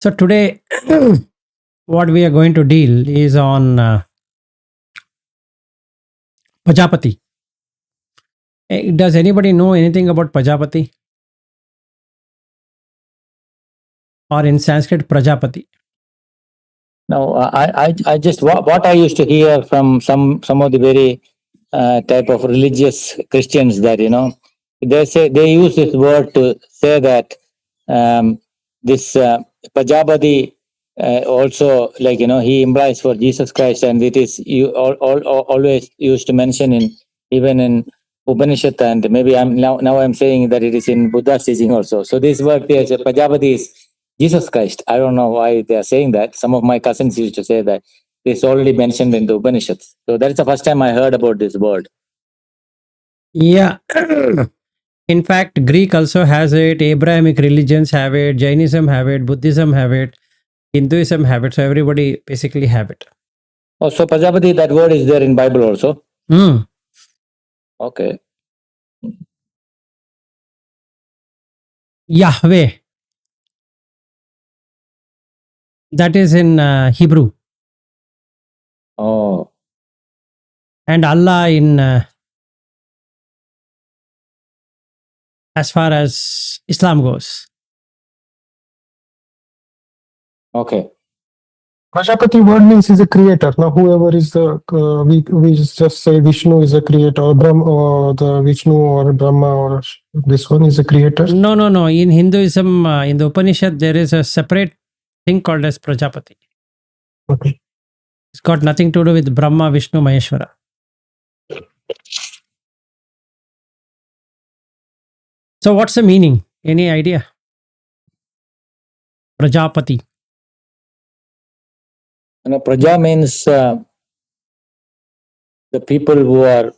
So today, what we are going to deal is on Pajapati. Does anybody know anything about Pajapati, or in Sanskrit Prajapati? No, I just what I used to hear from some of the very type of religious Christians that they say they use this word to say that this Pajapati also, like he implies for Jesus Christ, and it is always used to mention in even in Upanishad, and maybe now I'm saying that it is in Buddha's teaching also. So this word there, Pajapati, is Jesus Christ. I don't know why they are saying that. Some of my cousins used to say that it's already mentioned in the Upanishads. So that's the first time I heard about this word. Yeah. In fact, Greek also has it, Abrahamic religions have it, Jainism have it, Buddhism have it, Hinduism have it. So everybody basically have it. Oh, so Pajapati, that word is there in Bible also. Mm. Okay. Yahweh, that is in Hebrew, Oh, and Allah in as far as Islam goes. okay. Prajapati word means is a creator. Now, whoever is the we just say Vishnu is a creator, or Brahma, or the Vishnu or Brahma, or this one is a creator. No. In Hinduism, in the Upanishad, there is a separate thing called as Prajapati. Okay. It's got nothing to do with Brahma, Vishnu, Maheshwara. So, what's the meaning? Any idea? Prajapati. Praja means the people who are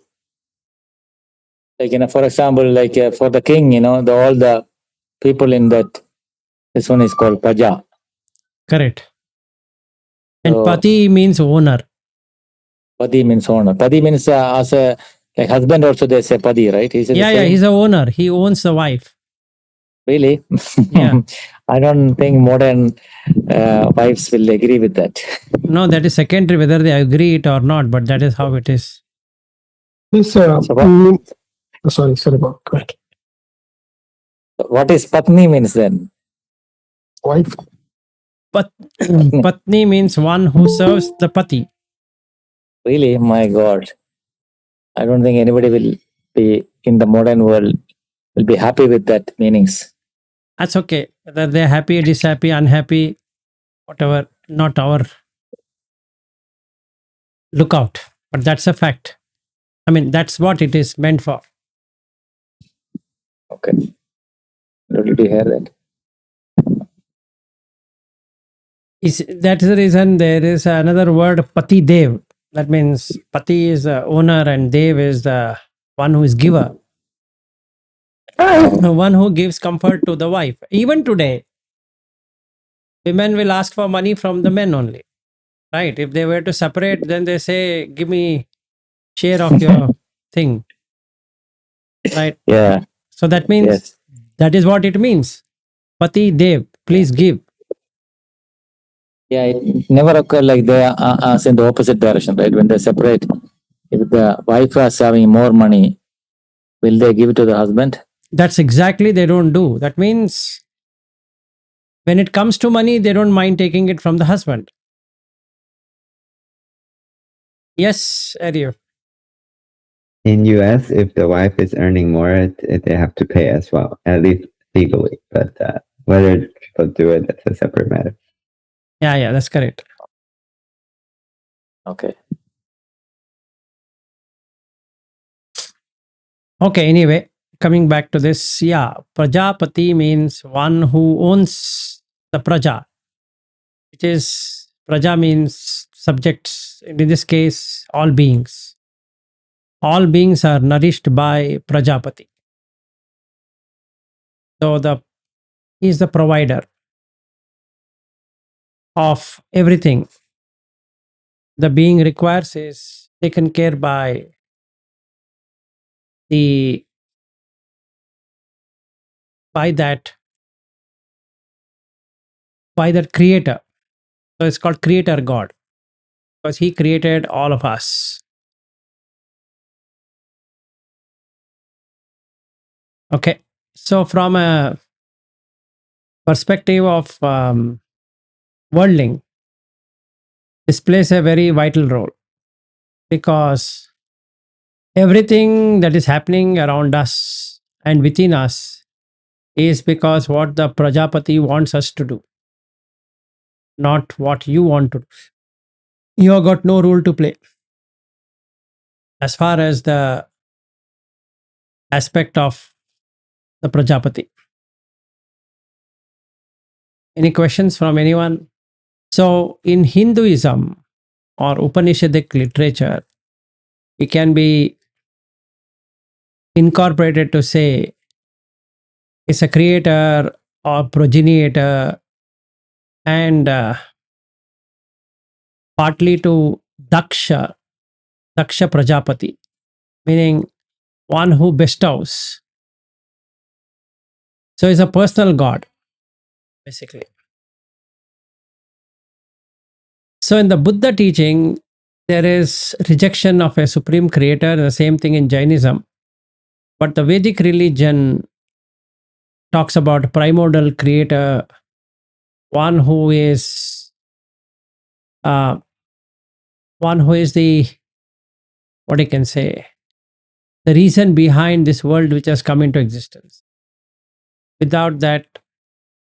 like for example, like for the king, all the people in that. This one is called Praja. Correct. And So Pati means owner. Padi means owner. Padi means as a like husband also they say Padi, right? Is it the Yeah, same? he's a owner. He owns the wife. Really? Yeah. I don't think modern wives will agree with that. No, that is secondary whether they agree it or not, but that is how it is. This So what, sorry about that. what is Patni means then? Wife. But Patni means one who serves the Pati. Really? My God. I don't think anybody will be in the modern world will be happy with that meanings. That's okay. Whether they're happy, dishappy, unhappy, whatever, not our lookout. But that's a fact. I mean, that's what it is meant for. Okay. Did you hear that? That's the reason there is another word, Pati Dev. That means Pati is the owner and Dev is the one who is giver. One who gives comfort to the wife. Even today, women will ask for money from the men only. Right? If they were to separate, then they say, give me share of your thing. Right? Yeah. So that means Yes. that is what it means. Pati Dev, please give. Yeah. It never occur like they are as in the opposite direction, right? When they separate, if the wife is having more money, will they give it to the husband? That's exactly they don't do. That means when it comes to money, they don't mind taking it from the husband. Yes, Arya. In US, if the wife is earning more, they have to pay as well, at least legally. But whether people do it, that's a separate matter. Yeah, that's correct. Okay. Okay, anyway, coming back to this, yeah, Prajapati means one who owns the Praja. It is, Praja means subjects. In this case, all beings. All beings are nourished by Prajapati. So he is the provider of everything the being requires is taken care the by that by the creator. So it's called Creator God because he created all of us. Okay. So from a perspective of worldling, this plays a very vital role because everything that is happening around us and within us is because what the Prajapati wants us to do, not what you want to do. You have got no role to play as far as the aspect of the Prajapati. Any questions from anyone? So, in Hinduism or Upanishadic literature, it can be incorporated to say it's a creator or progenitor and partly to Daksha Prajapati, meaning one who bestows. So, it's a personal god, basically. So, in the Buddha teaching, there is rejection of a supreme creator, the same thing in Jainism. But the Vedic religion talks about primordial creator, one who is uh, the, what you can say, the reason behind this world which has come into existence. Without that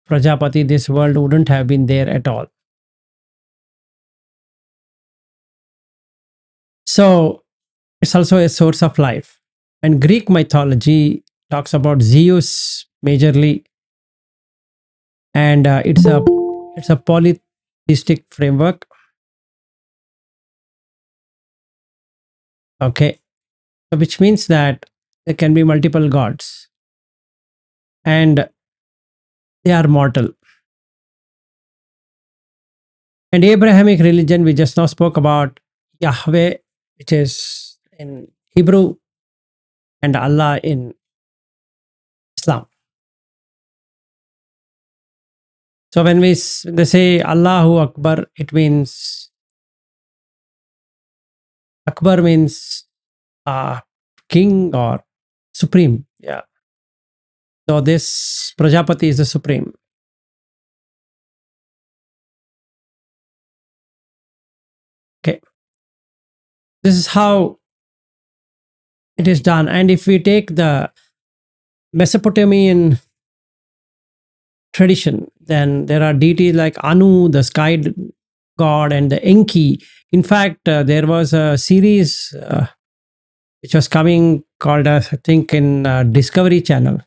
Prajapati, this world wouldn't have been there at all. So it's also a source of life. And Greek mythology talks about Zeus majorly, and it's a polytheistic framework. Okay, which means that there can be multiple gods, and they are mortal. And Abrahamic religion, we just now spoke about Yahweh, which is in Hebrew, and Allah in Islam. So when they say Allahu Akbar, it means Akbar means king or supreme. Yeah. So this Prajapati is the supreme. Okay. This is how it is done. And if we take the Mesopotamian tradition, then there are deities like Anu, the sky god, and the Enki. In fact, there was a series which was coming called, I think, in Discovery Channel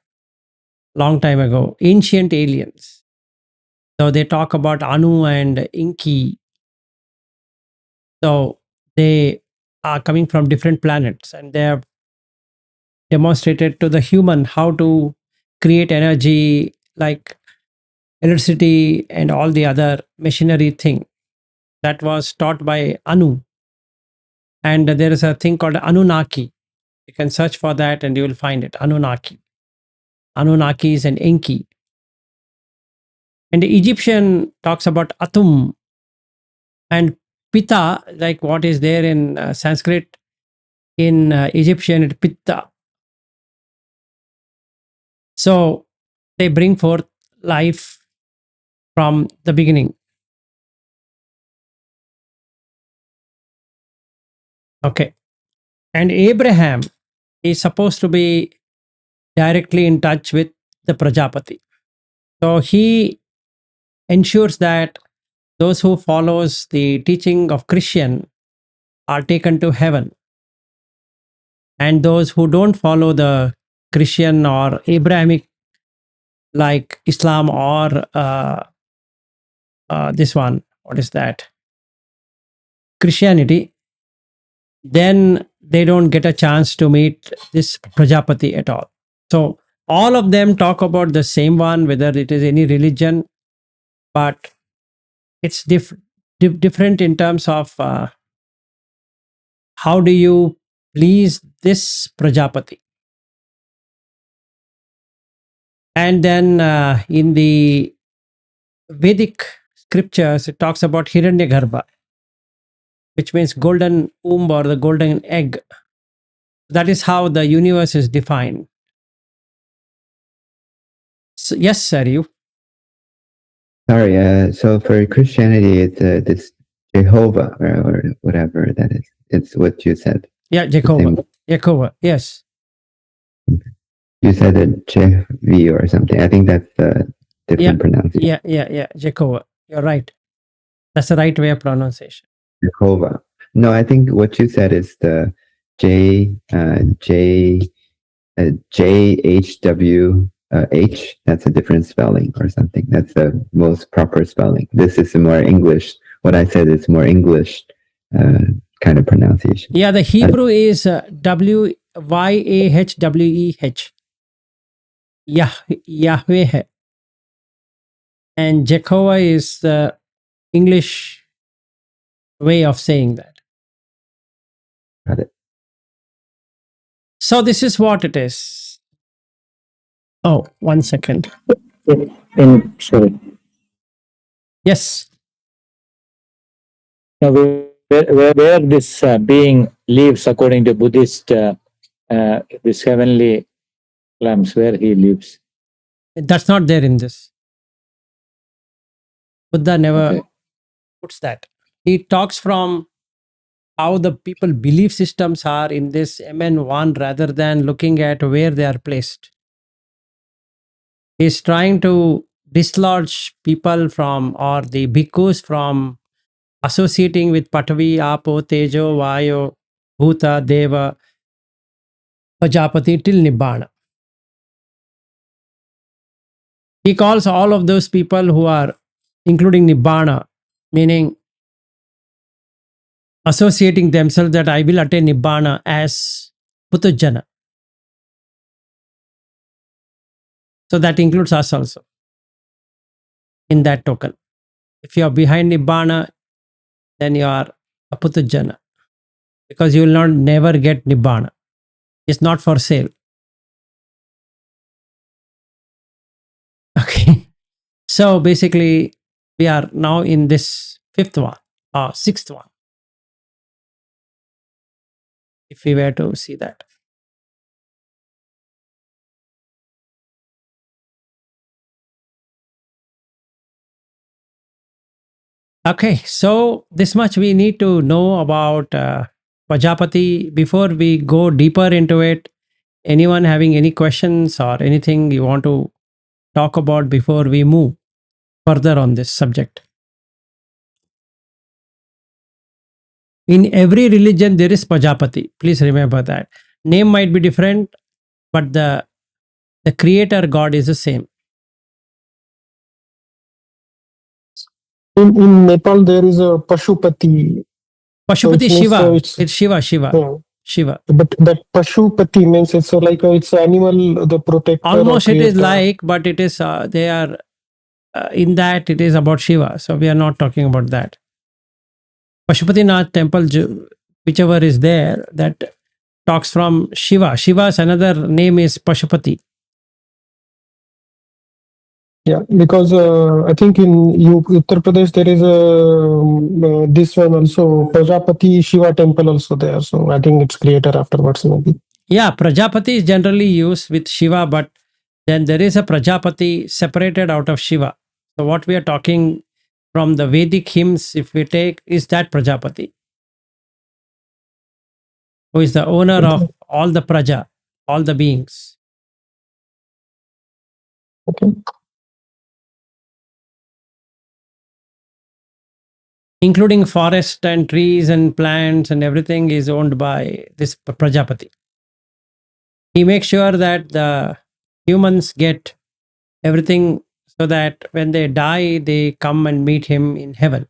long time ago, Ancient Aliens. So they talk about Anu and Enki. So they are coming from different planets, and they have demonstrated to the human how to create energy like electricity and all the other machinery thing that was taught by Anu. And there is a thing called Anunnaki. You can search for that and you will find it. Anunnaki. Anunnakis and Enki. And the Egyptian talks about Atum and Pitta, like what is there in Sanskrit. In Egyptian, it's Pitta. So they bring forth life from the beginning. Okay. And Abraham is supposed to be directly in touch with the Prajapati. So he ensures that those who follows the teaching of Christian are taken to heaven. And those who don't follow the Christian or Abrahamic like Islam or this one, what is that? Christianity, then they don't get a chance to meet this Prajapati at all. So all of them talk about the same one, whether it is any religion, but it's different in terms of how do you please this Prajapati. And then in the Vedic scriptures, it talks about Hiranyagarbha, which means golden womb or the golden egg. That is how the universe is defined. So, yes, sir, you. Sorry, so for Christianity, it's this Jehovah or whatever that is. It's what you said. Yeah, The Jehovah. same- Jehovah, yes. You said it Jehovah or something. I think that's the different pronunciation. Yeah, Jehovah. You're right. That's the right way of pronunciation. Jehovah. No, I think what you said is the JHWH. That's a different spelling or something. That's the most proper spelling. This is more English. What I said is more English kind of pronunciation. Yeah, the Hebrew is Yahweh. Yahweh. And Jehovah is the English way of saying that. Got it. So this is what it is. Oh, 1 second. Sorry. Yes. Now, where this being lives according to Buddhist, this heavenly realms, where he lives. That's not there in this. Buddha never Okay. puts that. He talks from how the people belief systems are in this MN1 rather than looking at where they are placed. He's trying to dislodge people from, or the bhikkhus from, associating with Patavi, Apo, Tejo, Vayo, Bhuta, Deva, Pajapati till Nibbana. He calls all of those people who are, including Nibbana, meaning associating themselves that I will attain Nibbana, as Putujjana. So that includes us also in that token. If you are behind Nibbana, then you are a Putujjana, because you will not never get Nibbana. It's not for sale. Okay. So basically, we are now in this fifth one or sixth one, if we were to see that. Okay, so this much we need to know about Pajapati. Before we go deeper into it, anyone having any questions or anything you want to talk about before we move further on this subject? In every religion, there is Pajapati. Please remember that. Name might be different, but the creator God is the same. In Nepal, there is a Pashupati. Pashupati it means, Shiva. it's- It's Shiva, Shiva, Yeah. Shiva. But that Pashupati means it's like it's animal, the protector or Almost it is creator. like, but it is, they are, in that it is about Shiva. So we are not talking about that. Pashupatinath temple, whichever is there, that talks from Shiva. Shiva's another name is Pashupati. Yeah, because I think in Uttar Pradesh there is a this one also Pajapati Shiva temple also there. So I think it's creator afterwards maybe. Yeah, Prajapati is generally used with Shiva, but then there is a Prajapati separated out of Shiva. So what we are talking from the Vedic hymns, if we take, is that Prajapati, who is the owner of all the Praja, all the beings, Okay. including forest and trees and plants and everything is owned by this Prajapati. He makes sure that the humans get everything so that when they die, they come and meet him in heaven.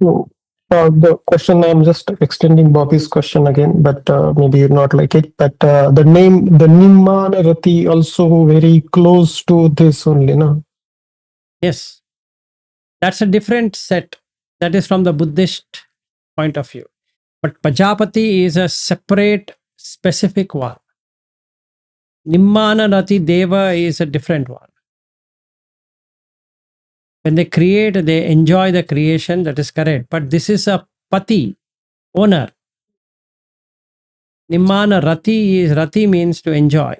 So, the question I'm just extending Bobby's question again, but maybe you not like it. But the name, the Nimman Rati, also very close to this only, no? Yes, that's a different set. That is from the Buddhist point of view. But Pajapati is a separate, specific one. Nimmana Rati Deva is a different one. When they create, they enjoy the creation, that is correct. But this is a Pati, owner. Nimmana Rati means to enjoy.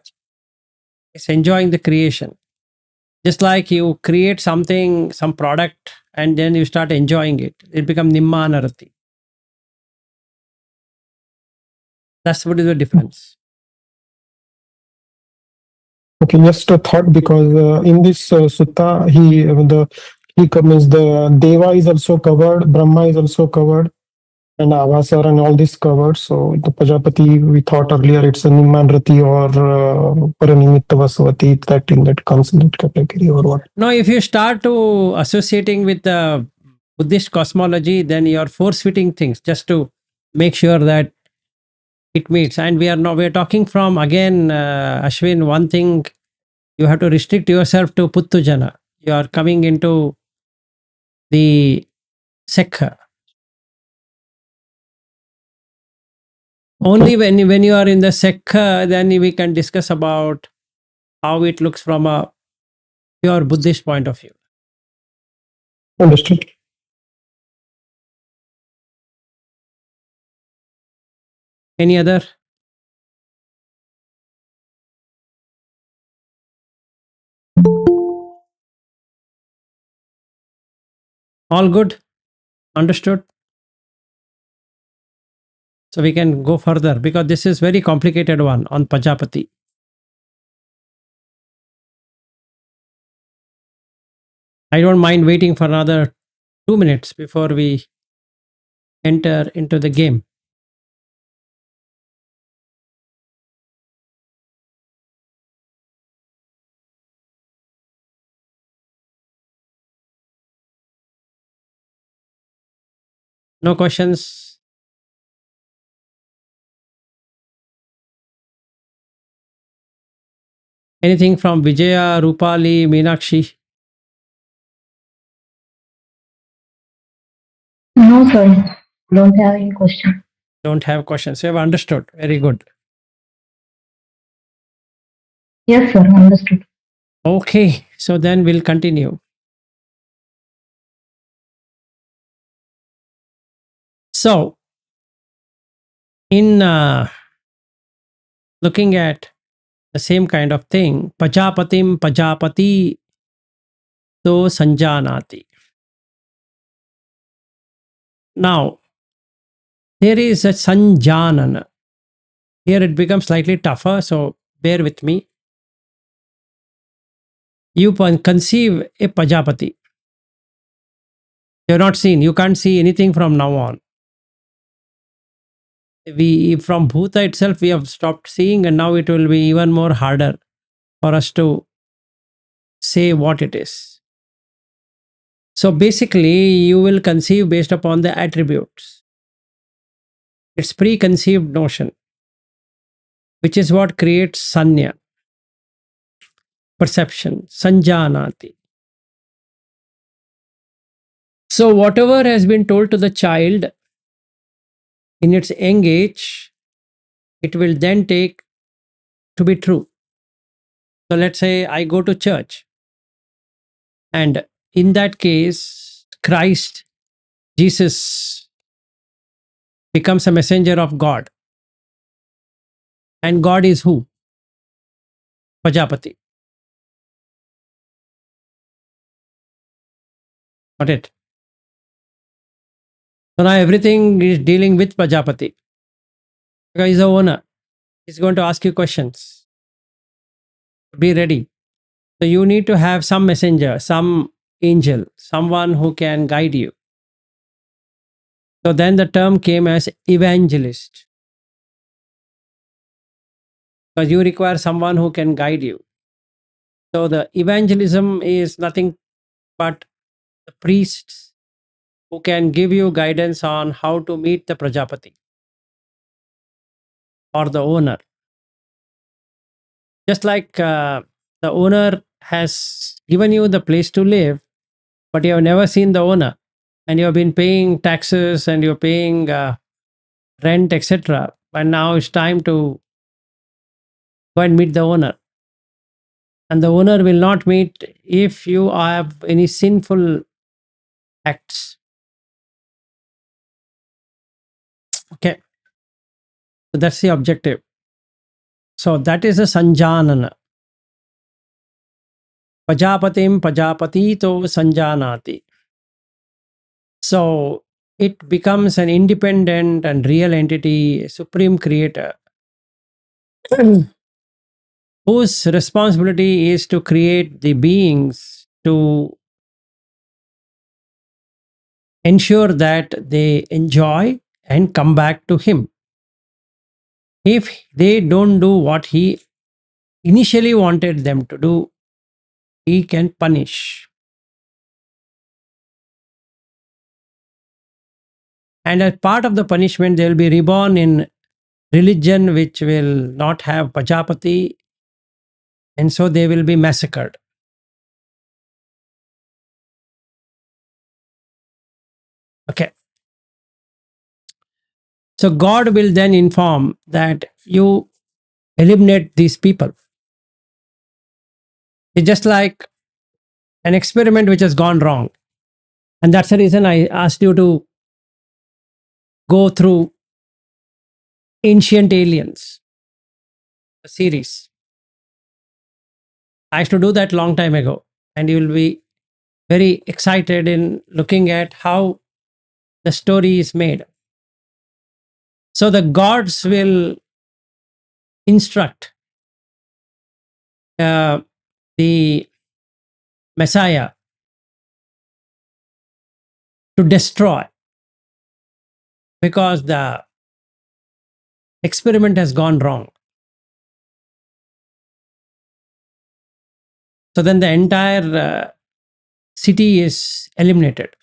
It's enjoying the creation. Just like you create something, some product, and then you start enjoying it. It becomes Nimmana Rati. That's what is the difference. Okay, just a thought, because in this sutta, he means the Deva is also covered, Brahma is also covered, and Avasar and all this covered. So the Pajapati, we thought earlier, it's a Nimmanrati or Paranimitta Vasavati, that comes in that category or what? Now, if you start to associating with the Buddhist cosmology, then you are force fitting things just to make sure that it meets. And we're talking from again, Ashwin, one thing you have to restrict yourself to Puttujana. You are coming into the Sekha. Only when you are in the Sekha, then we can discuss about how it looks from a pure Buddhist point of view. Understood. Any other? All good? Understood? So we can go further because this is very complicated one on Pajapati. I don't mind waiting for another 2 minutes before we enter into the game. No questions? Anything from Vijaya, Rupali, Meenakshi? No, sir. Don't have any question. Don't have questions. You have understood. Very good. Yes, sir. Understood. Okay, so then we'll continue. So, in looking at the same kind of thing, Pajapatim Pajapati to Sanjanati. Now, there is a Sanjanana. Here it becomes slightly tougher, so bear with me. You can conceive a Pajapati. You have not seen, you can't see anything from now on. We from Bhuta itself we have stopped seeing, and now it will be even more harder for us to say what it is. So basically, you will conceive based upon the attributes. It's preconceived notion, which is what creates sanya, perception, sanjanati. So whatever has been told to the child in its young age, it will then take to be true. So let's say I go to church, and in that case, Christ, Jesus, becomes a messenger of God. And God is who? Pajapati. Got it? So now everything is dealing with Pajapati. Because he's the owner. He's going to ask you questions. Be ready. So you need to have some messenger, some angel, someone who can guide you. So then the term came as evangelist. Because you require someone who can guide you. So the evangelism is nothing but the priests who can give you guidance on how to meet the Prajapati or the owner. Just like the owner has given you the place to live, but you have never seen the owner, and you have been paying taxes and you're paying rent, etc. And now it's time to go and meet the owner. And the owner will not meet if you have any sinful acts. Okay. So that's the objective. So that is a sanjanana. Pajapatim pajapatito sanjanati. So it becomes an independent and real entity, a supreme creator, whose responsibility is to create the beings to ensure that they enjoy and come back to him. If they don't do what he initially wanted them to do, he can punish. And as part of the punishment, they will be reborn in religion which will not have Pajapati, and so they will be massacred. Okay. So God will then inform that you eliminate these people. It's just like an experiment which has gone wrong. And that's the reason I asked you to go through Ancient Aliens, a series. I used to do that long time ago. And you will be very excited in looking at how the story is made. So the gods will instruct the Messiah to destroy because the experiment has gone wrong. So then the entire city is eliminated.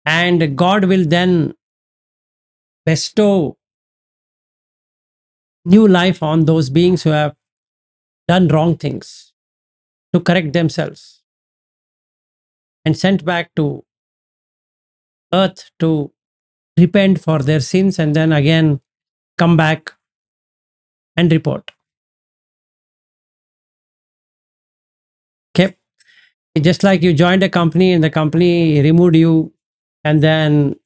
And God will then bestow new life on those beings who have done wrong things to correct themselves and sent back to earth to repent for their sins and then again come back and report. Okay. Just like you joined a company and the company removed you and then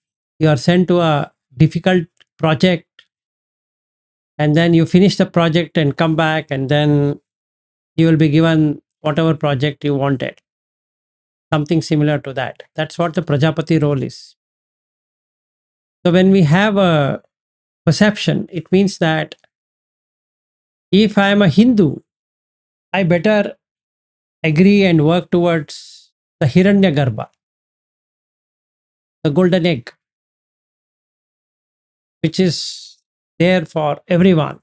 you are sent to a difficult project and then you finish the project and come back and then you will be given whatever project you wanted. Something similar to that. That's what the Prajapati role is. So when we have a perception, it means that if I am a Hindu, I better agree and work towards the Hiranyagarbha, the golden egg, which is there for everyone.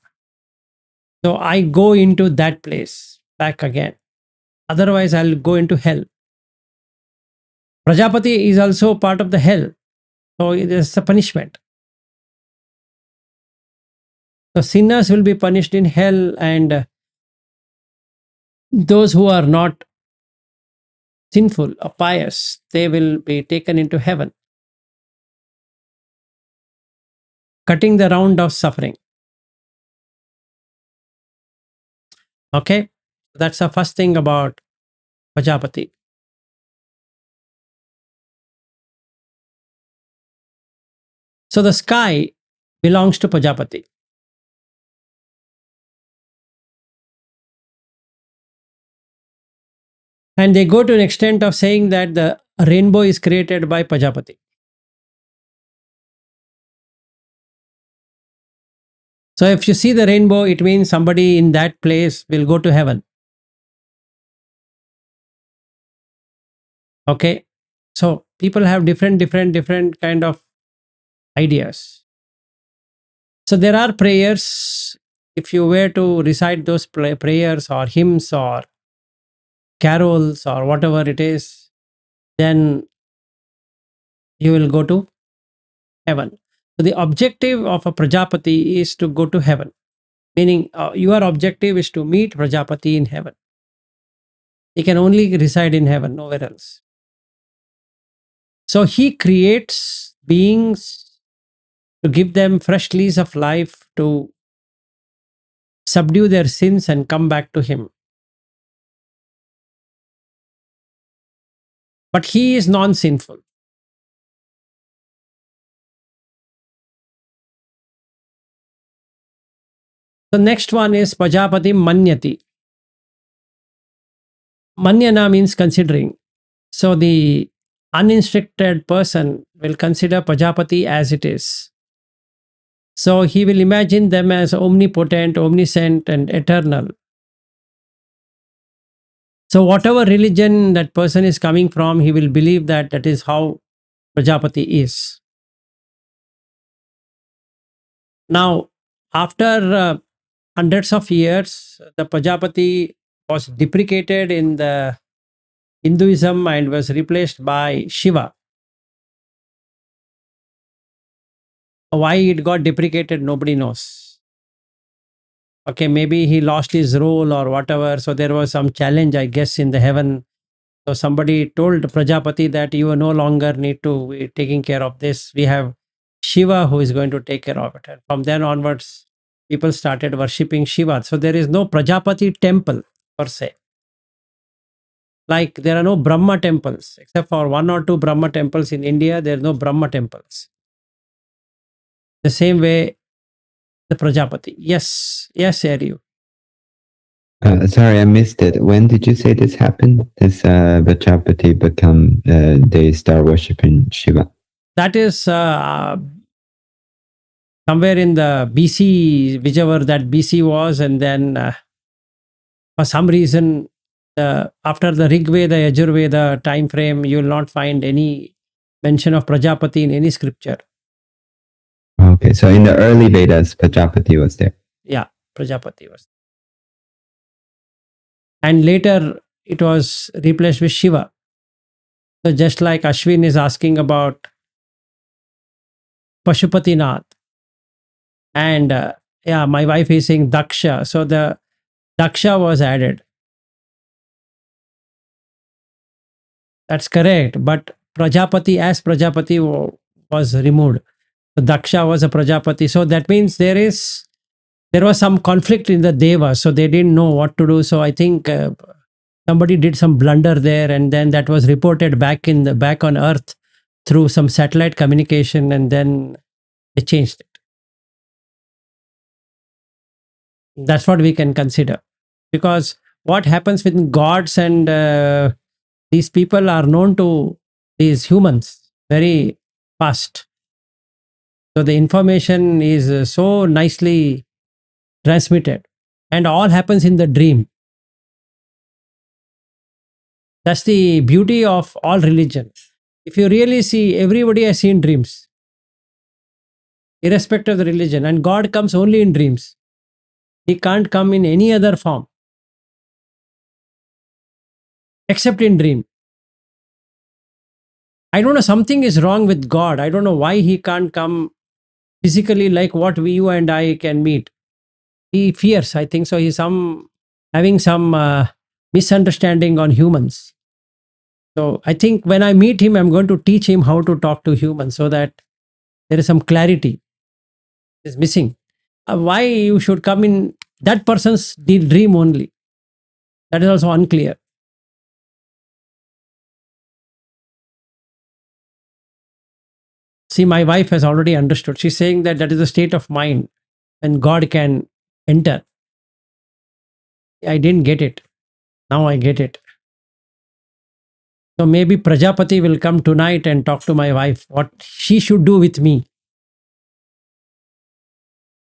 So I go into that place back again. Otherwise, I'll go into hell. Prajapati is also part of the hell. So it is a punishment. So sinners will be punished in hell and those who are not sinful or pious, they will be taken into heaven. Cutting the round of suffering. Okay, that's the first thing about Pajapati. So the sky belongs to Pajapati. And they go to an extent of saying that the rainbow is created by Pajapati. So if you see the rainbow, it means somebody in that place will go to heaven. Okay. So people have different kind of ideas. So there are prayers. If you were to recite those prayers or hymns or carols or whatever it is, then you will go to heaven. So the objective of a Prajapati is to go to heaven. Meaning your objective is to meet Prajapati in heaven. He can only reside in heaven, nowhere else. So he creates beings to give them fresh lease of life to subdue their sins and come back to him. But he is non-sinful. The next one is Pajapati Manyati. Manyana means considering. So the uninstructed person will consider Pajapati as it is. So he will imagine them as omnipotent, omniscient, and eternal. So whatever religion that person is coming from, he will believe that that is how Prajapati is. Now, after hundreds of years, the Prajapati was deprecated in the Hinduism and was replaced by Shiva. Why it got deprecated, nobody knows. Okay, maybe he lost his role or whatever. So there was some challenge, I guess, in the heaven. So somebody told Prajapati that you no longer need to be taking care of this. We have Shiva who is going to take care of it. And from then onwards, people started worshipping Shiva. So there is no Prajapati temple per se. Like there are no Brahma temples, except for one or two Brahma temples in India, there are no Brahma temples. The same way, the Prajapati. Yes, Ariu. Sorry, I missed it. When did you say this happened? This Pajapati become, they start worshipping Shiva. That is somewhere in the BC, whichever that BC was, and then for some reason, after the Rig Veda, Yajurveda time frame, you will not find any mention of Prajapati in any scripture. Okay, so in the early Vedas, Pajapati was there. Yeah, Prajapati was. And later it was replaced with Shiva. So just like Ashwin is asking about Pashupatinath, and yeah, my wife is saying Daksha. So the Daksha was added. That's correct. But Prajapati as Prajapati was removed. So Daksha was a Prajapati. So that means there was some conflict in the Devas. So they didn't know what to do. So I think somebody did some blunder there, and then that was reported back on Earth through some satellite communication, and then they changed it. That's what we can consider. Because what happens with gods and these people are known to these humans very fast. So the information is so nicely transmitted, and all happens in the dream. That's the beauty of all religion. If you really see, everybody has seen dreams, irrespective of the religion, and God comes only in dreams. He can't come in any other form except in dream. I don't know, something is wrong with God. I don't know why he can't come physically like what you and I can meet. He fears, I think so. He's having some misunderstanding on humans. So I think when I meet him, I'm going to teach him how to talk to humans so that there is some clarity is missing. Why you should come in that person's dream only? That is also unclear. See, my wife has already understood. She's saying that that is a state of mind and God can enter. I didn't get it. Now I get it. So maybe Prajapati will come tonight and talk to my wife what she should do with me.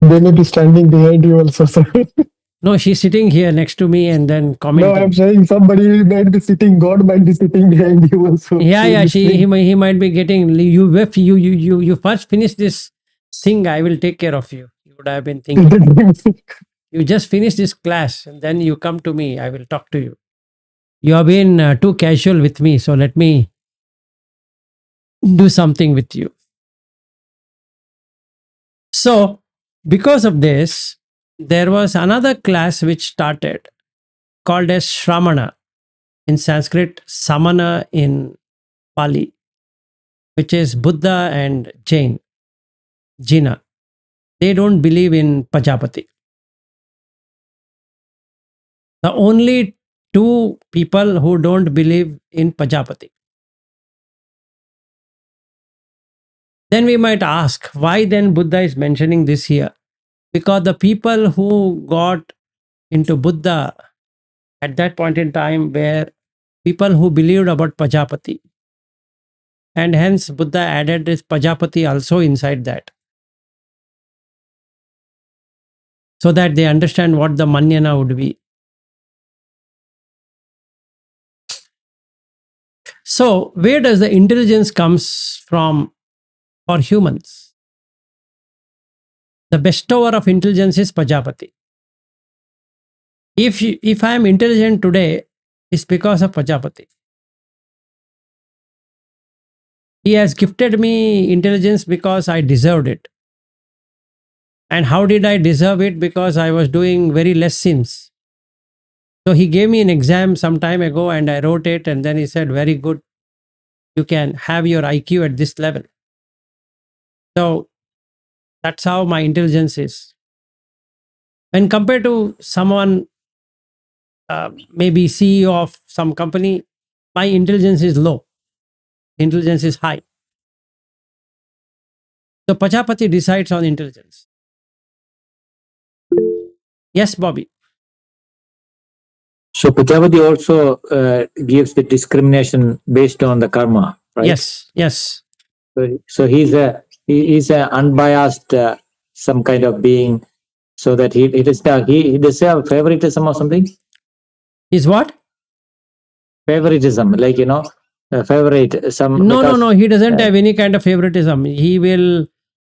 They may be standing behind you also, sir. No, she's sitting here next to me and then No, commenting. I'm saying somebody might be sitting, God might be sitting behind you also. Yeah, listening. he might be getting you first finish this thing. I will take care of you. You would have been thinking. You just finish this class and then you come to me. I will talk to you. You have been too casual with me, so let me do something with you. So, because of this, there was another class which started called as Shramana in Sanskrit, Samana in Pali, which is Buddha and Jaina. they don't believe in Pajapati. The only two people who don't believe in Pajapati. Then we might ask, why then Buddha is mentioning this here? Because the people who got into Buddha at that point in time were people who believed about Pajapati. And hence Buddha added this Pajapati also inside that. So that they understand what the Manyana would be. So where does the intelligence comes from for humans? The bestower of intelligence is Pajapati. If I am intelligent today, it's because of Pajapati. He has gifted me intelligence because I deserved it. And how did I deserve it? Because I was doing very less sins. So he gave me an exam some time ago and I wrote it, and then he said, very good, you can have your IQ at this level. So that's how my intelligence is. When compared to someone, maybe CEO of some company, my intelligence is low. Intelligence is high. So Pajapati decides on intelligence. Yes, Bobby. So Pajapati also gives the discrimination based on the karma, right? Yes, yes. So he's a unbiased some kind of being, so that he does have favoritism or something. Is what? Favoritism, like favorite some. No. He doesn't have any kind of favoritism. He will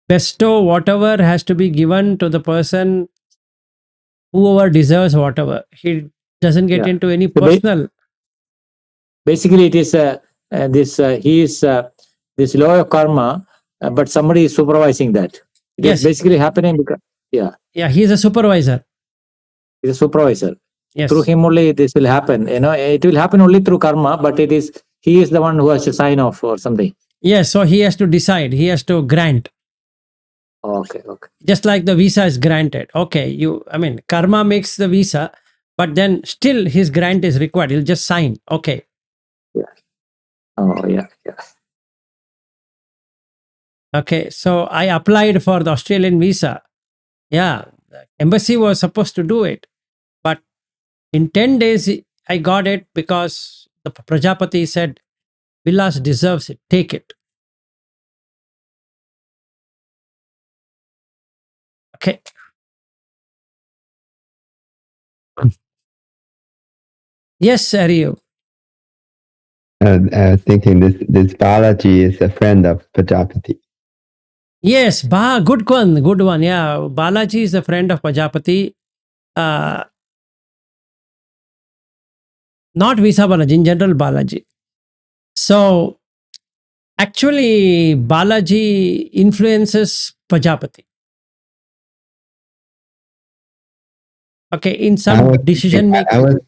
bestow whatever has to be given to the person, whoever deserves whatever. He doesn't get Yeah. into any So personal. basically, it is he is this law of karma, but somebody is supervising that. It Yes. is basically happening because Yeah, he's a supervisor. he's a supervisor. Yes. Through him only this will happen. It will happen only through karma, but he is the one who has to sign off or something. Yes, so he has to decide. He has to grant. Okay. Just like the visa is granted. Okay, karma makes the visa, but then still his grant is required. He'll just sign. Okay. Oh, yeah. Okay, so I applied for the Australian visa. Yeah, the embassy was supposed to do it. But in 10 days, I got it because the Prajapati said, Vilas deserves it. Take it. Okay. Yes, Ariyo. I was thinking this Balaji is a friend of Pajapati. Yes, good one. Yeah, Balaji is a friend of Pajapati. Not Visa Balaji, in general Balaji. So actually, Balaji influences Pajapati. Okay, in some decision making.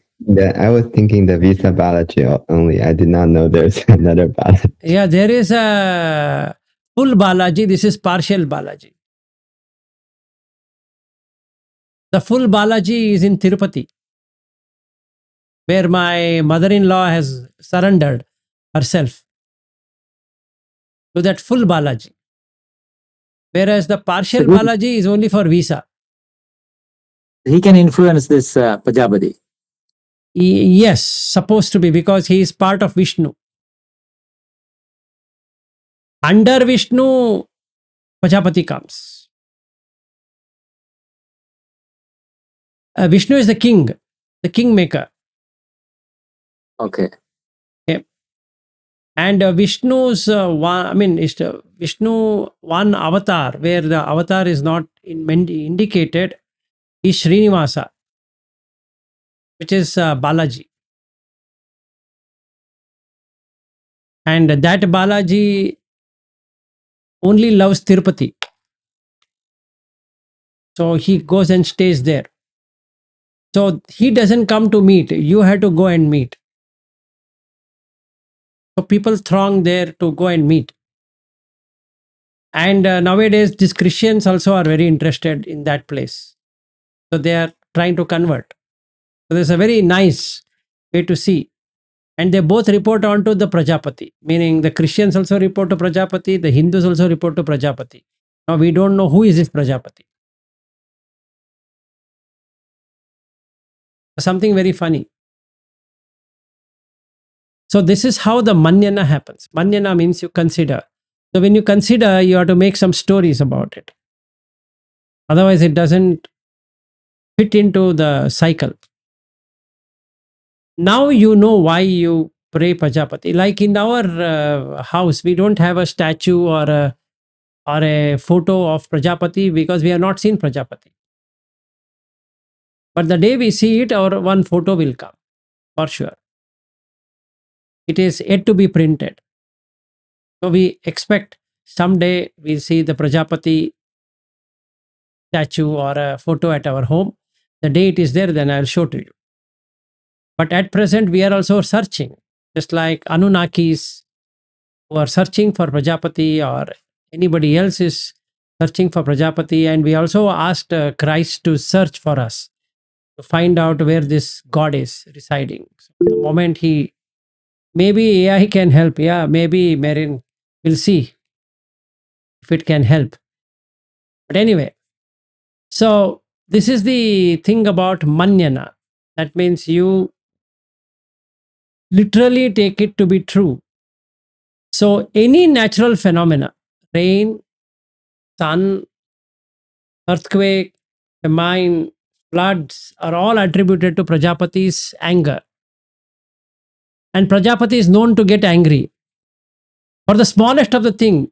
I was thinking the Visa Balaji only. I did not know there's another Balaji. Yeah, there is a full Balaji. This is partial Balaji. The full Balaji is in Tirupati, where my mother-in-law has surrendered herself to that full Balaji. Whereas the partial Balaji is only for visa. He can influence this Pajapati. Yes, supposed to be, because he is part of Vishnu. Under Vishnu, Pajapati comes. Vishnu is the kingmaker. Okay. And Vishnu's Vishnu one avatar, where the avatar is not indicated, is Srinivasa, which is Balaji. And that Balaji only loves Tirupati. So he goes and stays there. So he doesn't come to meet. You have to go and meet. So people throng there to go and meet. And nowadays, these Christians also are very interested in that place. So they are trying to convert. So there's a very nice way to see. And they both report on to the Prajapati, meaning the Christians also report to Prajapati, the Hindus also report to Prajapati. Now we don't know who is this Prajapati. Something very funny. So this is how the Manyana happens. Manyana means you consider. So when you consider, you have to make some stories about it. Otherwise, it doesn't fit into the cycle. Now you know why you pray Prajapati. Like in our house, we don't have a statue or a photo of Prajapati because we have not seen Prajapati. But the day we see it, our one photo will come for sure. It is yet to be printed. So we expect someday we'll see the Prajapati statue or a photo at our home. The day it is there, then I'll show to you. But at present, we are also searching, just like Anunnakis who are searching for Prajapati, or anybody else is searching for Prajapati. And we also asked Christ to search for us, to find out where this God is residing. So the moment he, maybe AI can help. Yeah, maybe Marin will see if it can help. But anyway, so this is the thing about Manyana. That means you literally take it to be true. So any natural phenomena, rain, sun, earthquake, famine, floods, are all attributed to Prajapati's anger. And Prajapati is known to get angry. For the smallest of the thing,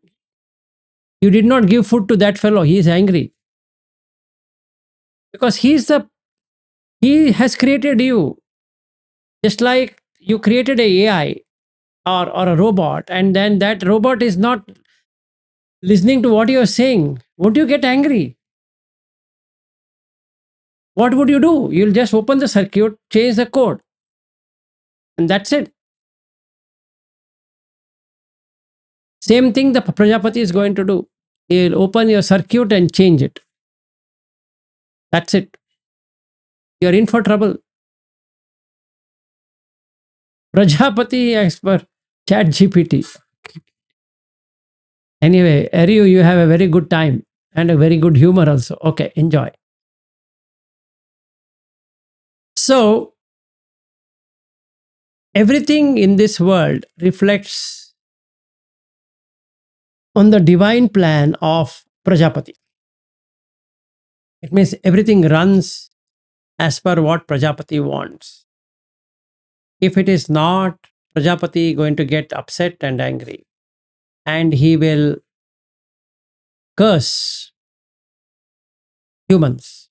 you did not give food to that fellow, he is angry. Because he has created you. Just like you created a AI or a robot, and then that robot is not listening to what you are saying. Won't you get angry? What would you do? You'll just open the circuit, change the code, and that's it. Same thing the Prajapati is going to do. He'll open your circuit and change it. That's it. You're in for trouble. Prajapati as per Chat GPT. Anyway, Ariu, you have a very good time and a very good humor also. Okay, enjoy. So, everything in this world reflects on the divine plan of Prajapati. It means everything runs as per what Prajapati wants. If it is not, Prajapati going to get upset and angry, and he will curse humans.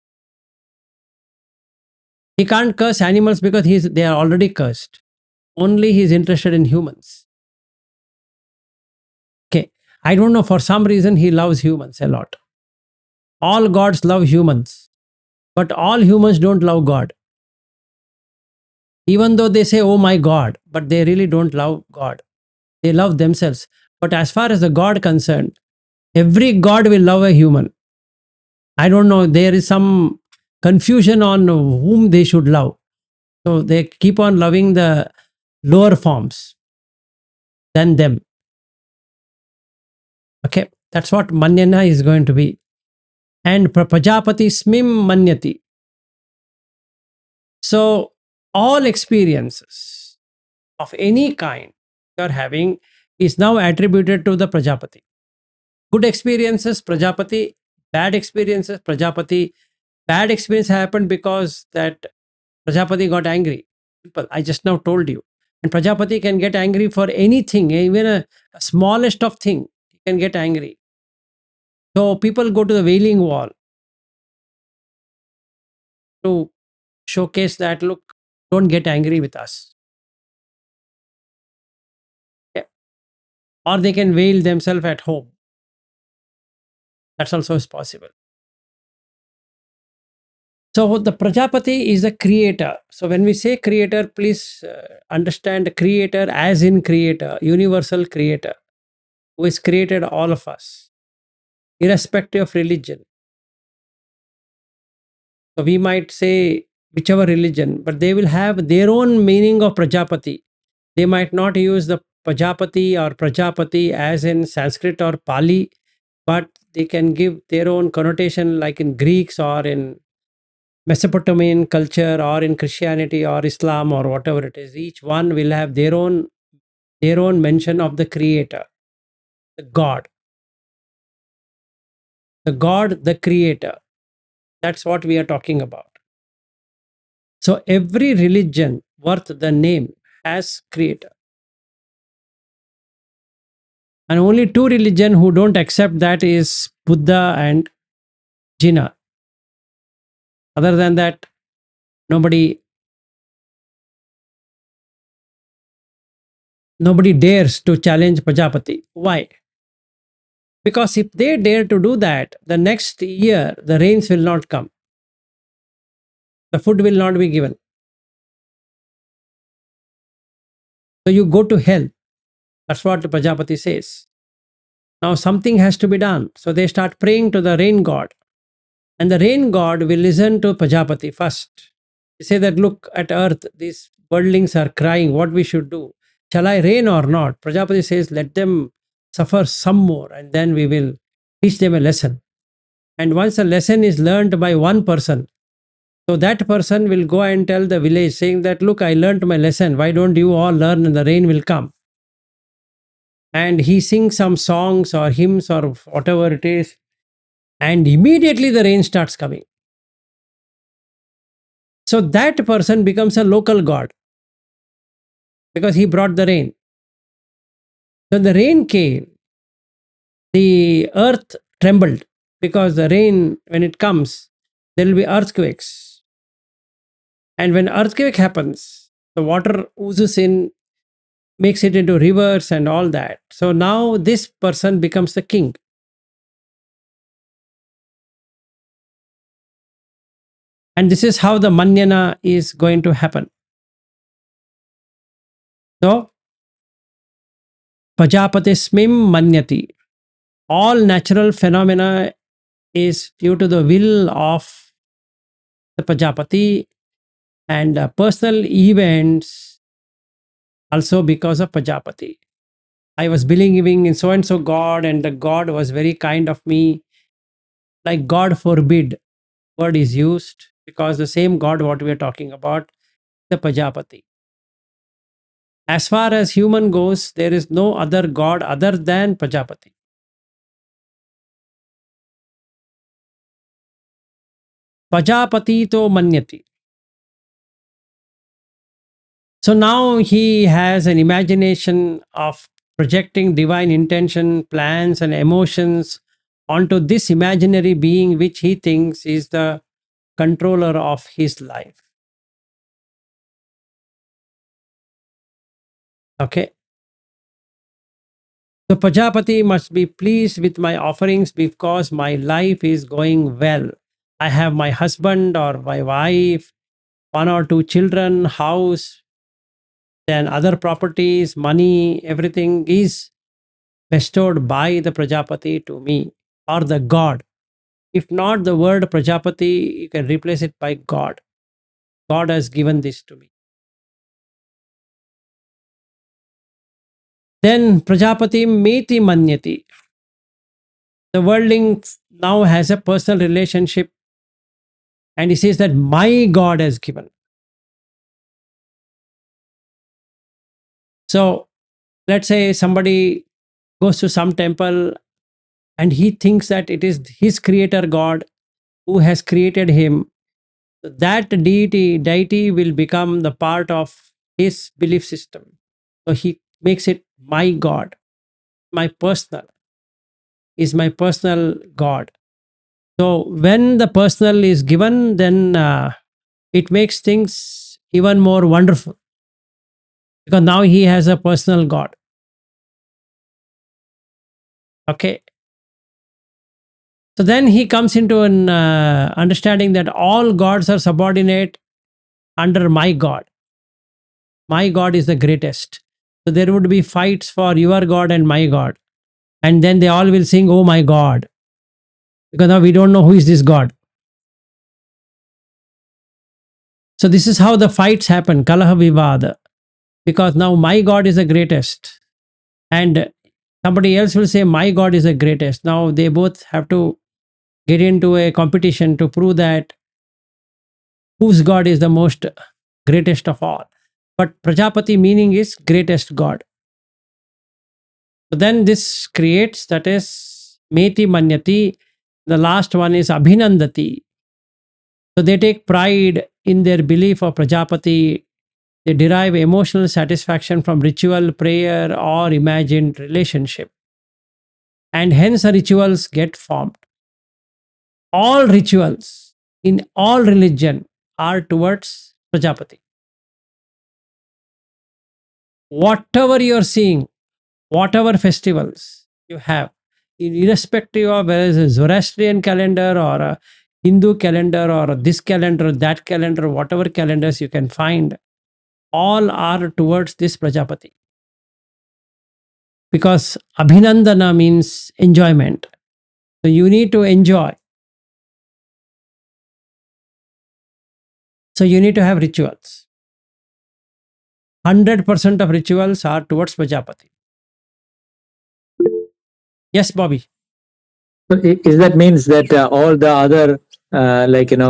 He can't curse animals because they are already cursed. Only he is interested in humans. Okay, I don't know, for some reason he loves humans a lot. All gods love humans, but all humans don't love God. Even though they say, oh my God, but they really don't love God. They love themselves. But as far as the God concerned, every God will love a human. I don't know, there is some confusion on whom they should love. So they keep on loving the lower forms than them. Okay, that's what Manyana is going to be. And Prajapati Smim Manyati. So all experiences of any kind you are having is now attributed to the Prajapati. Good experiences, Prajapati. Bad experiences, Prajapati. Bad experience happened because that Prajapati got angry. People, I just now told you. And Prajapati can get angry for anything, even a smallest of thing, he can get angry. So people go to the Wailing Wall to showcase that, look, don't get angry with us. Yeah. Or they can wail themselves at home. That's also is possible. So the Prajapati is a creator. So when we say creator, please understand creator as in creator, universal creator, who has created all of us. irrespective of religion. So we might say whichever religion, but they will have their own meaning of Prajapati. They might not use the Pajapati or Prajapati as in Sanskrit or Pali, but they can give their own connotation like in Greeks or in Mesopotamian culture or in Christianity or Islam or whatever it is. Each one will have their own mention of the creator, the God. The God, the creator. That's what we are talking about. So every religion worth the name has creator. And only two religion who don't accept that is Buddha and Jina. Other than that, nobody dares to challenge Pajapati. Why? Because if they dare to do that, the next year the rains will not come. The food will not be given. So you go to hell. That's what the Pajapati says. Now something has to be done. So they start praying to the rain god. And the rain god will listen to Pajapati first. They say that, look at earth, these birdlings are crying, what we should do. Shall I rain or not? Prajapati says, let them suffer some more and then we will teach them a lesson. And once a lesson is learned by one person, so that person will go and tell the village saying that, look, I learned my lesson. Why don't you all learn and the rain will come? And he sings some songs or hymns or whatever it is. And immediately the rain starts coming. So that person becomes a local god because he brought the rain. When the rain came, the earth trembled because the rain, when it comes, there will be earthquakes. And when earthquake happens, the water oozes in, makes it into rivers and all that. So now this person becomes the king. And this is how the Manyana is going to happen. So, Pajapatismim Manyati. All natural phenomena is due to the will of the Pajapati, and personal events also because of Pajapati. I was believing in so and so God, and the God was very kind of me. Like God forbid word is used because the same God what we are talking about, the Pajapati. As far as human goes, there is no other God other than Pajapati. Pajapati to manyati. So now he has an imagination of projecting divine intention, plans, and emotions onto this imaginary being which he thinks is the controller of his life. Okay. So Pajapati must be pleased with my offerings because my life is going well. I have my husband or my wife, one or two children, house, then other properties, money, everything is bestowed by the Prajapati to me or the God. If not the word Prajapati, you can replace it by God. God has given this to me. Then Prajapati Meti Manyati. The worldling now has a personal relationship and he says that my God has given. So let's say somebody goes to some temple and he thinks that it is his creator God who has created him. That deity will become the part of his belief system. So he makes it my God, my personal, is my personal God. So when the personal is given, then it makes things even more wonderful because now he has a personal God. Okay. So then he comes into an understanding that all gods are subordinate under my God. My God is the greatest. So there would be fights for your God and my God. And then they all will sing, oh my God. because now we don't know who is this God. So this is how the fights happen, kalaha vivada, because now my God is the greatest, and somebody else will say my God is the greatest. Now they both have to get into a competition to prove that whose God is the most greatest of all. But Prajapati meaning is greatest God. So then this creates, that is Meti Manyati. The last one is Abhinandati. So they take pride in their belief of Prajapati. They derive emotional satisfaction from ritual, prayer, or imagined relationship. And hence the rituals get formed. All rituals in all religion are towards Prajapati. Whatever you are seeing, whatever festivals you have, irrespective of whether it's a Zoroastrian calendar or a Hindu calendar or this calendar, that calendar, whatever calendars you can find, all are towards this Prajapati. Because Abhinandana means enjoyment. So you need to enjoy. So you need to have rituals. 100% of rituals are towards Prajapati. Yes, Bobby. So is that means that all the other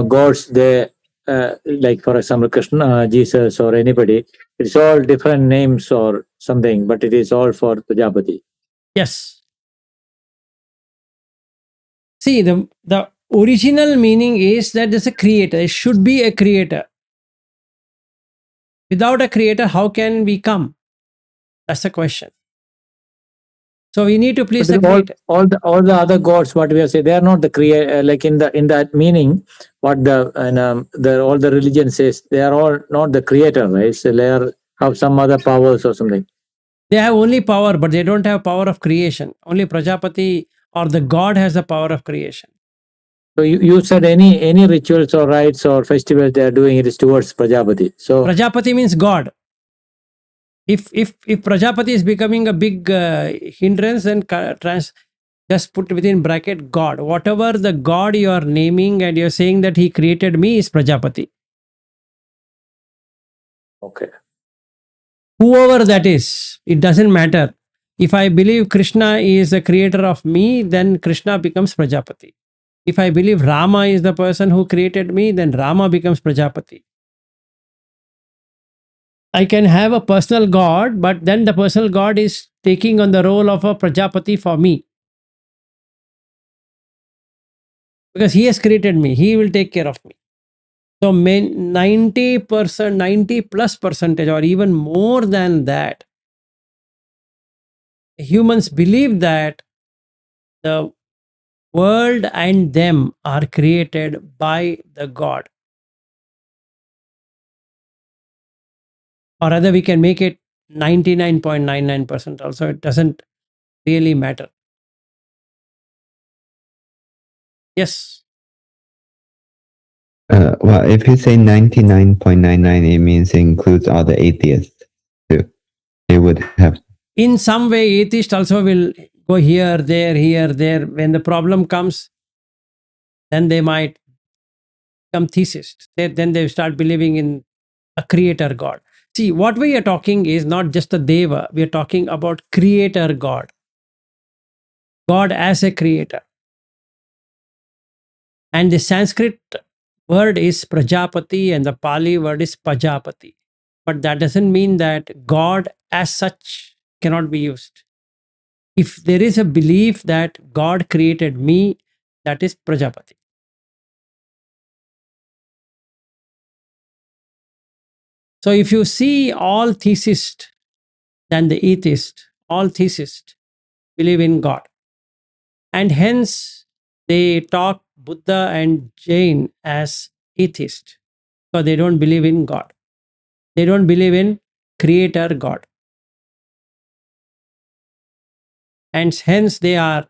gods, they like for example Krishna, Jesus, or anybody, it's all different names or something, but it is all for Prajapati. Yes. See, the original meaning is that there's a creator. It should be a creator. Without a creator, how can we come? That's the question. So we need to please the But creator. all the other gods, what we have said, they are not the creator. Like in that meaning, what the all the religion says, they are all not the creator, right? So they have some other powers or something. They have only power, but they don't have power of creation. Only Prajapati or the God has the power of creation. So you said any rituals or rites or festivals they are doing, it is towards Prajapati. So Prajapati means God. If Prajapati is becoming a big hindrance, then just put within bracket God. Whatever the God you are naming and you're saying that he created me is Prajapati. okay. Whoever that is, it doesn't matter. If I believe Krishna is the creator of me, then Krishna becomes Prajapati. If I believe Rama is the person who created me, then Rama becomes Prajapati. I can have a personal God, but then the personal God is taking on the role of a Prajapati for me. Because he has created me, he will take care of me. So 90%, 90 plus percentage, or even more than that, humans believe that the world and them are created by the God. Or rather, we can make it 99.99% also. It doesn't really matter. Yes. Well, if you say 99.99, it means it includes all the atheists too. It would have. In some way, atheist also will go here, there. When the problem comes, then they might become theist. Then they start believing in a creator God. See, what we are talking is not just a Deva. We are talking about creator God. God as a creator. And the Sanskrit word is Prajapati and the Pali word is Pajapati. But that doesn't mean that God as such cannot be used. If there is a belief that God created me, that is Prajapati. So if you see all theisists, then the atheist, all theisists believe in God. And hence they talk Buddha and Jain as atheist. So they don't believe in God. They don't believe in creator God. And hence they are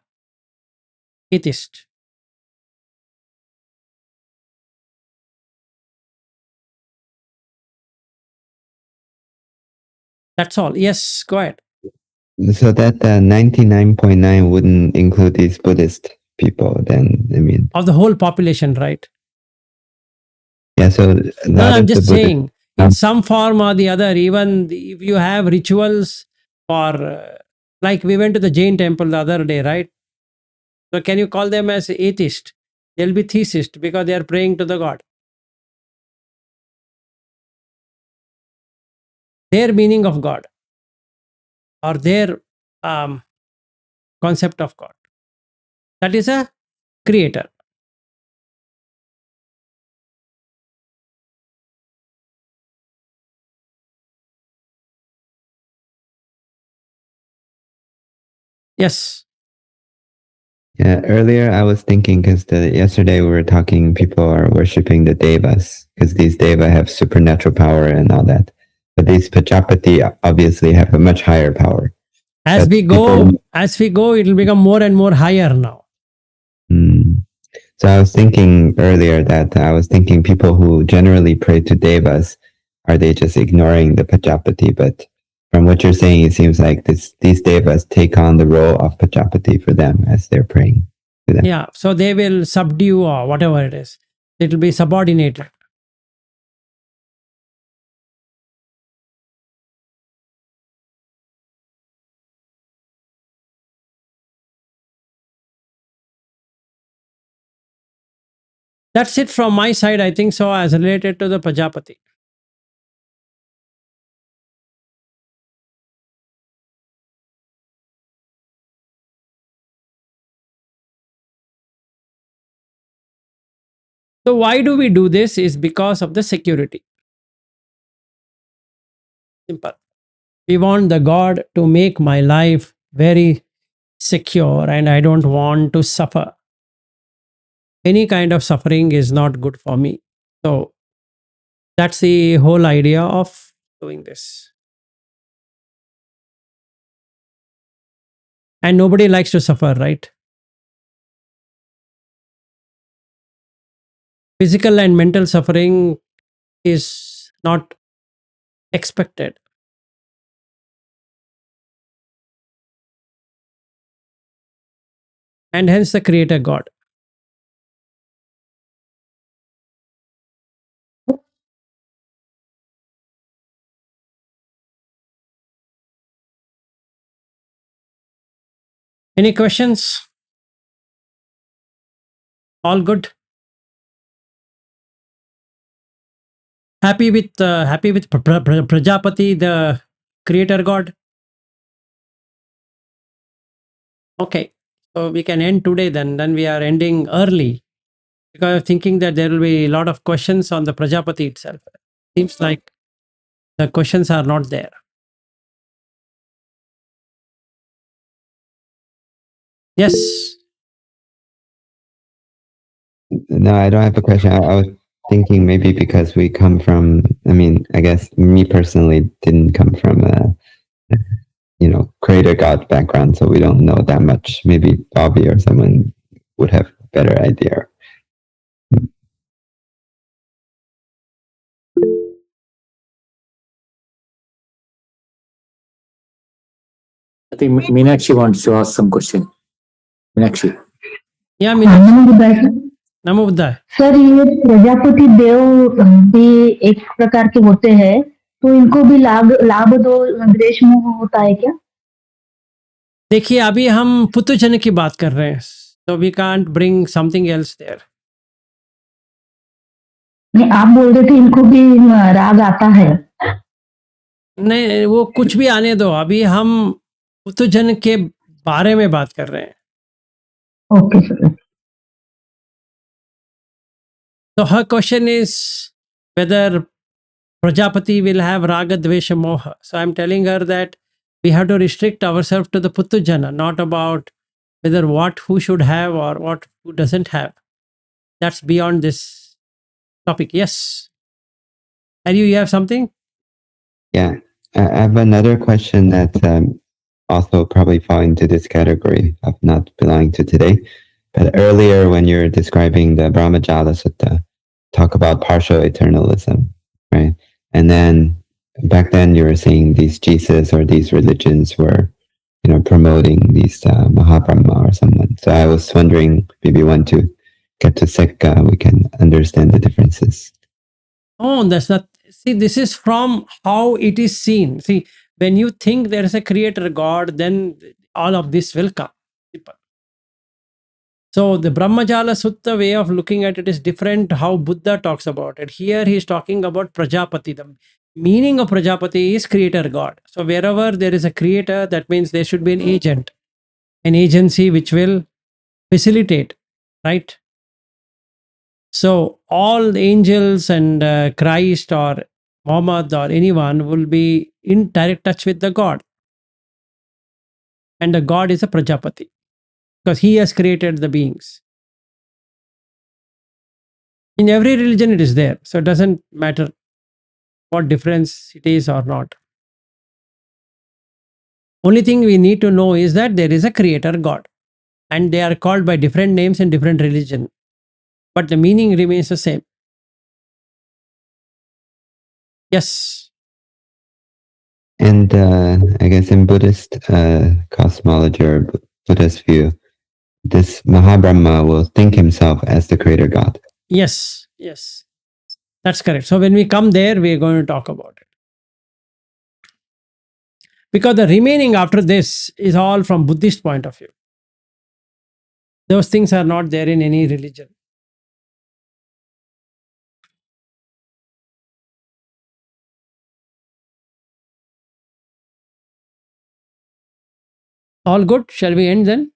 atheist. That's all. Yes, go ahead. So that 99.9 wouldn't include these Buddhists. people, then I mean, of the whole population, right? yeah. So No, that I'm is the just Buddha. saying, in some form or the other, even if you have rituals for, like we went to the Jain temple the other day, right? So can you call them as atheist? They'll be theist because they are praying to the God. Their meaning of God or their concept of God. That is a creator. Yes. Yeah, earlier I was thinking because yesterday we were talking, people are worshiping the devas because these deva have supernatural power and all that, but these Pajapati obviously have a much higher power. As But we go, it will become more and more higher now. So I was thinking earlier that I was thinking people who generally pray to devas, are they just ignoring the Pajapati? But from what you're saying, it seems like these devas take on the role of Pajapati for them as they're praying to them. Yeah. So they will subdue or whatever it is. It will be subordinated. That's it from my side, I think so, as related to the Pajapati. So why do we do this is because of the security. Simple. We want the God to make my life very secure and I don't want to suffer. Any kind of suffering is not good for me. So that's the whole idea of doing this. And nobody likes to suffer, right? Physical and mental suffering is not expected. And hence the Creator God. Any questions? All good? Happy with Prajapati, the Creator God? Okay. So we can end today then. Then we are ending early because I'm thinking that there will be a lot of questions on the Prajapati itself. Seems like the questions are not there. Yes. No, I don't have a question. I was thinking maybe because we come from, I mean, I guess me personally didn't come from a, creator God background, so we don't know that much. Maybe Bobby or someone would have a better idea. I think Meenakshi wants to ask some question. Meenakshi. Yeah, NaMo बुद्धाय sir. Namo Buddhaya. Sir ये प्रजापति देव भी एक प्रकार के होते हैं, तो इनको भी लाभ लाभ दो देश में होता है क्या? देखिए अभी हम पुत्रजन की बात कर रहे हैं. So we can't bring something else there. नहीं, आप बोल रहे थे इनको भी राग आता है. नहीं, वो कुछ भी आने दो. अभी हम पुत्रजन के बारे में बात कर रहे हैं. Okay sir. So her question is whether Prajapati will have Raga, Dvesha, Moha. So I'm telling her that we have to restrict ourselves to the Puttujana, not about whether who should have or who doesn't have. That's beyond this topic. Yes. And you have something? Yeah, I have another question that also probably fall into this category of not belonging to today. But earlier, when you're describing the Brahmajala Sutta, talk about partial eternalism, right? And then back then you were saying these Jesus or these religions were, promoting these Mahabrahma or someone. So I was wondering, maybe once to get to Sekka, we can understand the differences. Oh, that's not. See, this is from how it is seen. See, when you think there is a creator God, then all of this will come. So the Brahmajala Sutta way of looking at it is different how Buddha talks about it. Here he is talking about Prajapati. The meaning of Prajapati is creator God. So wherever there is a creator, that means there should be an agent, an agency which will facilitate, right? So all the angels and Christ or Muhammad or anyone will be in direct touch with the God. And the God is a Prajapati because he has created the beings. In every religion it is there. So it doesn't matter what difference it is or not. Only thing we need to know is that there is a creator God and they are called by different names in different religion. But the meaning remains the same. Yes. And I guess in Buddhist cosmology or Buddhist view, this Mahabrahma will think himself as the creator God. Yes. Yes. That's correct. So when we come there, we are going to talk about it. Because the remaining after this is all from Buddhist point of view. Those things are not there in any religion. All good? Shall we end then?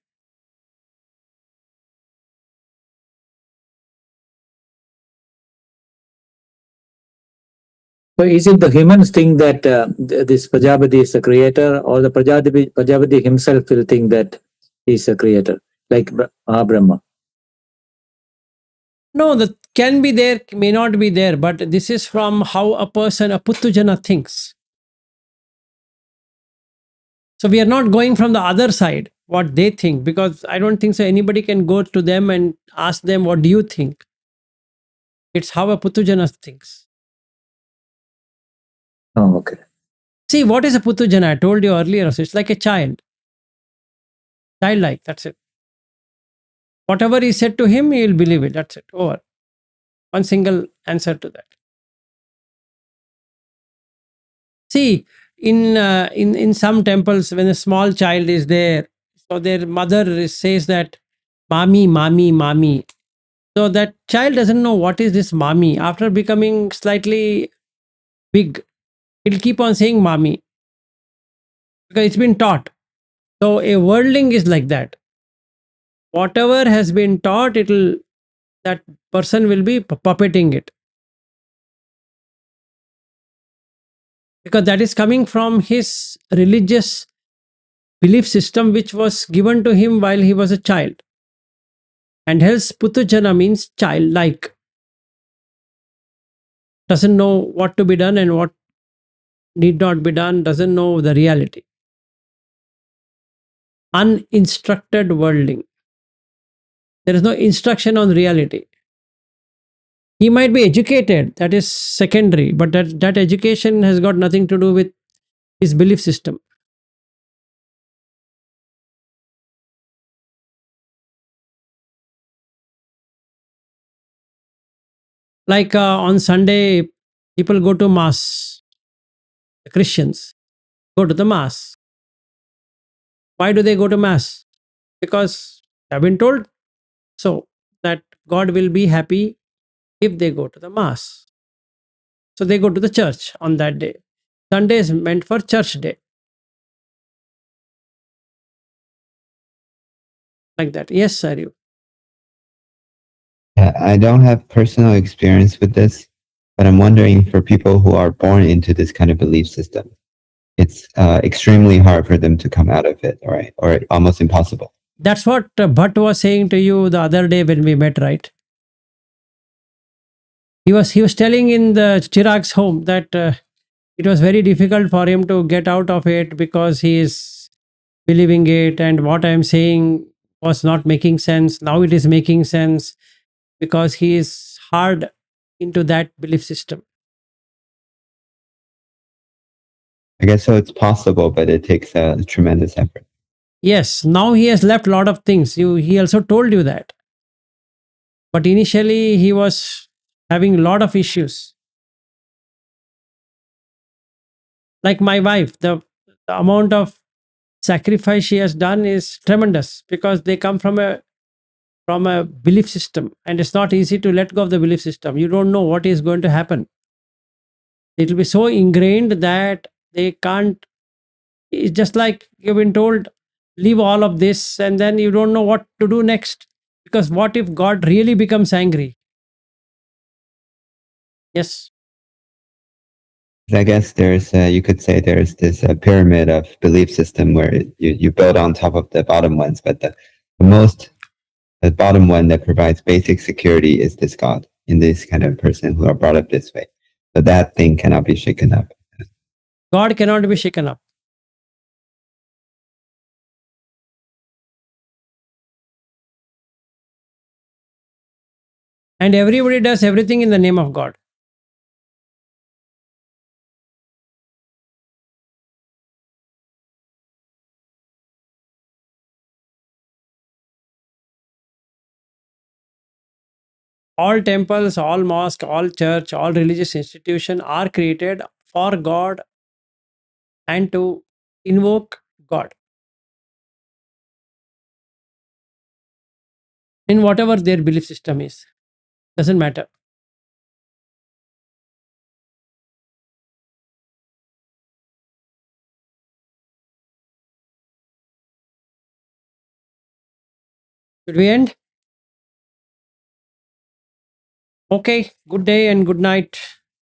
So is it the humans think that this Prajapati is the creator, or the Prajapati himself will think that he is a creator, like Mahabrahma? No, that can be there, may not be there, but this is from how a person, a Puttujana thinks. So we are not going from the other side, what they think, because I don't think so anybody can go to them and ask them, what do you think? It's how a Puttujana thinks. Oh, okay. See, what is a Puttujana? I told you earlier, so it's like a child. Childlike, that's it. Whatever is said to him, he will believe it. That's it. Over. One single answer to that. See, in some temples, when a small child is there, so their mother says that, "Mami, mami, mami." So that child doesn't know what is this mami. After becoming slightly big, it'll keep on saying mami because it's been taught. So a worldling is like that. Whatever has been taught, it'll that person will be puppeting it because that is coming from his religious belief system which was given to him while he was a child. And hence Putujana means childlike. Doesn't know what to be done and what need not be done, doesn't know the reality. Uninstructed worldling. There is no instruction on reality. He might be educated, that is secondary, but that education has got nothing to do with his belief system. Like on Sunday, people go to mass. The Christians go to the mass. Why do they go to mass? Because they've been told so that God will be happy if they go to the mass. So they go to the church on that day. Sunday is meant for church day. Like that. Yes, Saryu. I don't have personal experience with this, but I'm wondering for people who are born into this kind of belief system, it's extremely hard for them to come out of it, right? Or almost impossible. That's what Bhatt was saying to you the other day when we met, right? He was telling in the Chirag's home that it was very difficult for him to get out of it because he is believing it, and what I am saying was not making sense. Now it is making sense because he is hard into that belief system. I guess so. It's possible, but it takes a tremendous effort. Yes, now he has left a lot of things. He also told you that. But initially, he was having a lot of issues. Like my wife, the amount of sacrifice she has done is tremendous because they come from a belief system, and it's not easy to let go of the belief system. You don't know what is going to happen. It will be so ingrained that they can't. It's just like you've been told, leave all of this, and then you don't know what to do next. Because what if God really becomes angry? Yes. I guess there's, you could say there's this pyramid of belief system where you build on top of the bottom ones, but the bottom one that provides basic security is this God in this kind of person who are brought up this way. So that thing cannot be shaken up. God cannot be shaken up. And everybody does everything in the name of God. All temples, all mosque, all church, all religious institution are created for God and to invoke God in whatever their belief system is. Doesn't matter. Should we end? Okay. Good day and good night.